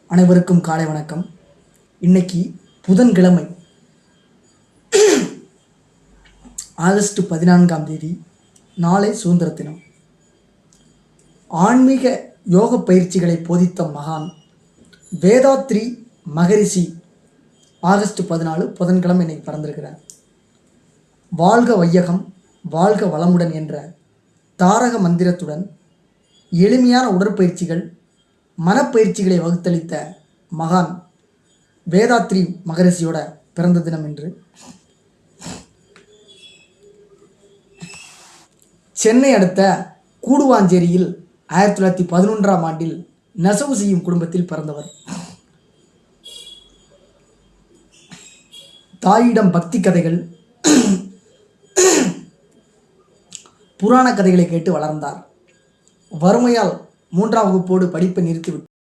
அனைவருக்கும் காலை வணக்கம். இன்னைக்கு புதன்கிழமை, ஆகஸ்ட் 14ஆம் தேதி. நாளை சுதந்திர தினம். ஆன்மீக யோக பயிற்சிகளை போதித்த மகான் வேதாத்ரி மகரிஷி ஆகஸ்ட் 14 புதன்கிழமை இன்னைக்கு பிறந்திருக்கிறார். வாழ்க வையகம், வாழ்க வளமுடன் என்ற தாரக மந்திரத்துடன் எளிமையான உடற்பயிற்சிகள், மனப்பயிற்சிகளை வகுத்தளித்த மகான் வேதாத்ரி மகரிஷியோட பிறந்த தினம் என்று. சென்னை அடுத்த கூடுவாஞ்சேரியில் 1911ஆம் ஆண்டில் நெசவு செய்யும் குடும்பத்தில் பிறந்தவர். தாயிடம் பக்தி கதைகள், புராண கதைகளை கேட்டு வளர்ந்தார். வறுமையால் 3ஆம் வகுப்போடு படிப்பை நிறுத்திவிட்டார்.